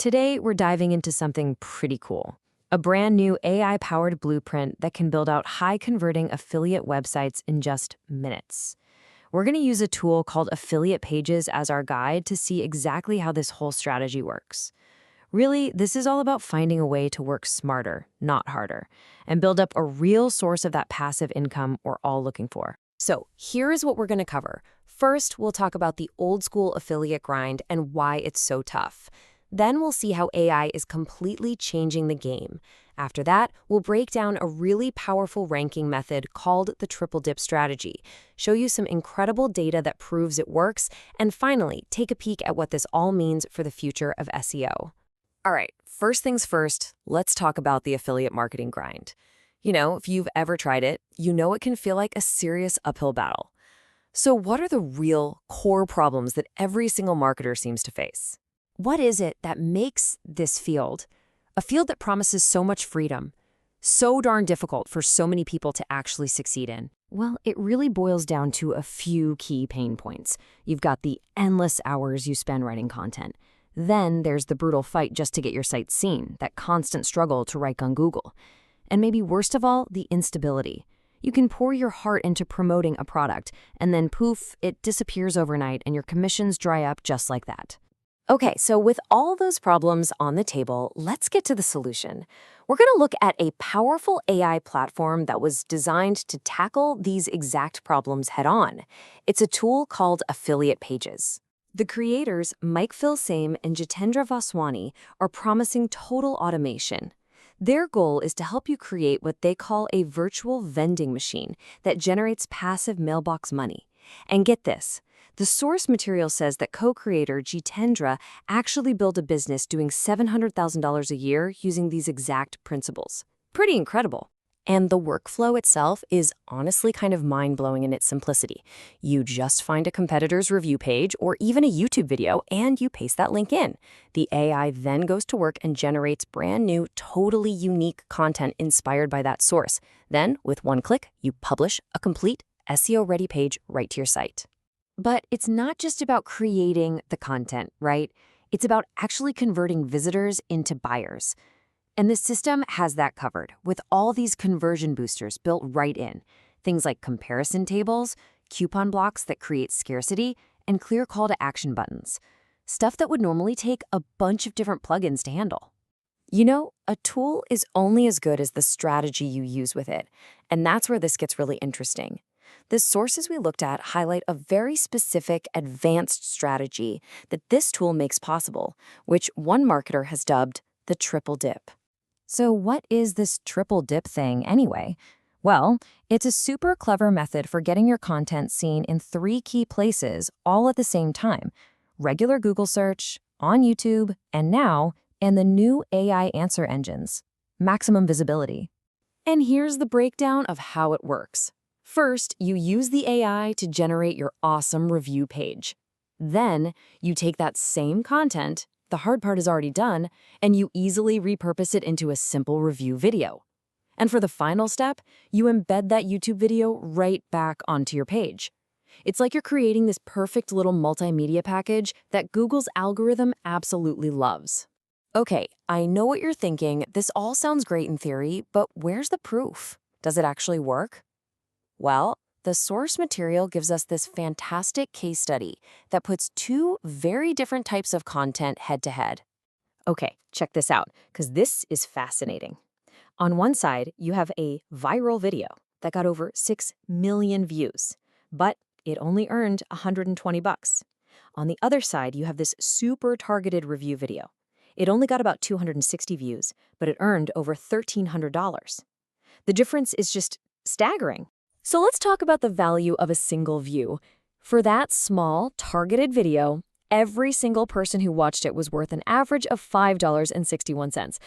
Today, we're diving into something pretty cool. A brand new AI-powered blueprint that can build out high-converting affiliate websites in just minutes. We're going to use a tool called Affiliate Pages as our guide to see exactly how this whole strategy works. Really, this is all about finding a way to work smarter, not harder, and build up a real source of that passive income we're all looking for. So here is what we're going to cover. First, we'll talk about the old-school affiliate grind and why it's so tough. Then we'll see how AI is completely changing the game. After that, we'll break down a really powerful ranking method called the triple dip strategy, show you some incredible data that proves it works, and finally, take a peek at what this all means for the future of SEO. All right, first things first, let's talk about the affiliate marketing grind. You know, if you've ever tried it, you know it can feel like a serious uphill battle. So what are the real core problems that every single marketer seems to face? What is it that makes this field, a field that promises so much freedom, so darn difficult for so many people to actually succeed in? Well, it really boils down to a few key pain points. You've got the endless hours you spend writing content. Then there's the brutal fight just to get your site seen, that constant struggle to rank on Google. And maybe worst of all, the instability. You can pour your heart into promoting a product, and then poof, it disappears overnight and your commissions dry up just like that. Okay, so with all those problems on the table, let's get to the solution. We're going to look at a powerful AI platform that was designed to tackle these exact problems head-on. It's a tool called Affiliate Pages. The creators, Mike Filsaime and Jitendra Vaswani, are promising total automation. Their goal is to help you create what they call a virtual vending machine that generates passive mailbox money. And get this, the source material says that co-creator Jitendra actually built a business doing $700,000 a year using these exact principles. Pretty incredible. And the workflow itself is honestly kind of mind-blowing in its simplicity. You just find a competitor's review page or even a YouTube video and you paste that link in. The AI then goes to work and generates brand new, totally unique content inspired by that source. Then, with one click, you publish a complete SEO-ready page right to your site. But it's not just about creating the content, right? It's about actually converting visitors into buyers. And this system has that covered, with all these conversion boosters built right in. Things like comparison tables, coupon blocks that create scarcity, and clear call to action buttons. Stuff that would normally take a bunch of different plugins to handle. You know, a tool is only as good as the strategy you use with it. And that's where this gets really interesting. The sources we looked at highlight a very specific, advanced strategy that this tool makes possible, which one marketer has dubbed the triple dip. So what is this triple dip thing anyway? Well, it's a super clever method for getting your content seen in 3 key places all at the same time: regular Google search, on YouTube, and now in the new AI answer engines. Maximum visibility. And here's the breakdown of how it works. First, you use the AI to generate your awesome review page. Then, you take that same content, the hard part is already done, and you easily repurpose it into a simple review video. And for the final step, you embed that YouTube video right back onto your page. It's like you're creating this perfect little multimedia package that Google's algorithm absolutely loves. Okay, I know what you're thinking. This all sounds great in theory, but where's the proof? Does it actually work? Well, the source material gives us this fantastic case study that puts 2 very different types of content head-to-head. Okay, check this out, because this is fascinating. On one side, you have a viral video that got over 6 million views, but it only earned $120. On the other side, you have this super targeted review video. It only got about 260 views, but it earned over $1,300. The difference is just staggering. So let's talk about the value of a single view. For that small, targeted video, every single person who watched it was worth an average of $5.61.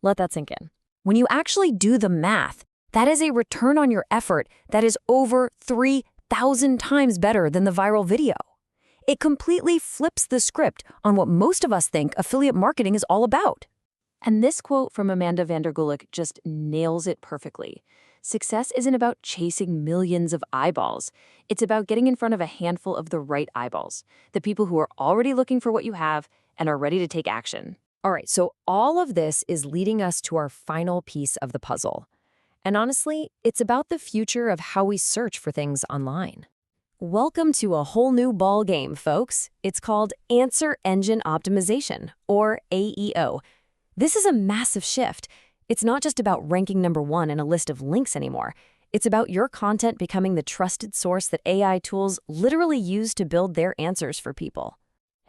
Let that sink in. When you actually do the math, that is a return on your effort that is over 3,000 times better than the viral video. It completely flips the script on what most of us think affiliate marketing is all about. And this quote from Amanda Vandergulik just nails it perfectly. Success isn't about chasing millions of eyeballs. It's about getting in front of a handful of the right eyeballs, the people who are already looking for what you have and are ready to take action. All right, so all of this is leading us to our final piece of the puzzle. And honestly, it's about the future of how we search for things online. Welcome to a whole new ball game, folks. It's called Answer Engine Optimization, or AEO. This is a massive shift. It's not just about ranking #1 in a list of links anymore. It's about your content becoming the trusted source that AI tools literally use to build their answers for people.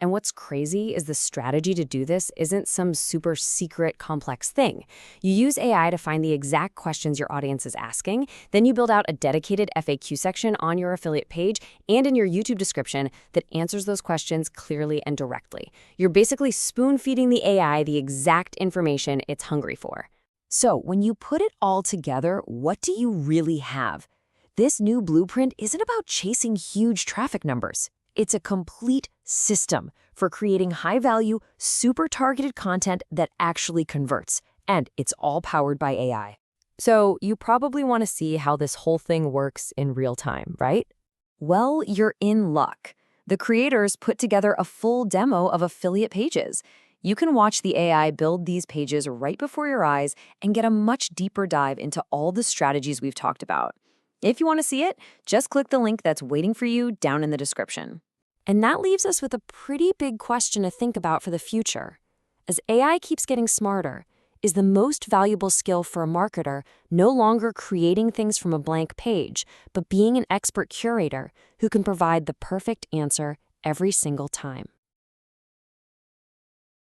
And what's crazy is the strategy to do this isn't some super secret, complex thing. You use AI to find the exact questions your audience is asking, then you build out a dedicated FAQ section on your affiliate page and in your YouTube description that answers those questions clearly and directly. You're basically spoon-feeding the AI the exact information it's hungry for. So when you put it all together, what do you really have? This new blueprint isn't about chasing huge traffic numbers. It's a complete system for creating high-value, super targeted content that actually converts, and it's all powered by AI. So you probably want to see how this whole thing works in real time, right? Well, you're in luck. The creators put together a full demo of affiliate pages. You can watch the AI build these pages right before your eyes and get a much deeper dive into all the strategies we've talked about. If you want to see it, just click the link that's waiting for you down in the description. And that leaves us with a pretty big question to think about for the future. As AI keeps getting smarter, is the most valuable skill for a marketer no longer creating things from a blank page, but being an expert curator who can provide the perfect answer every single time?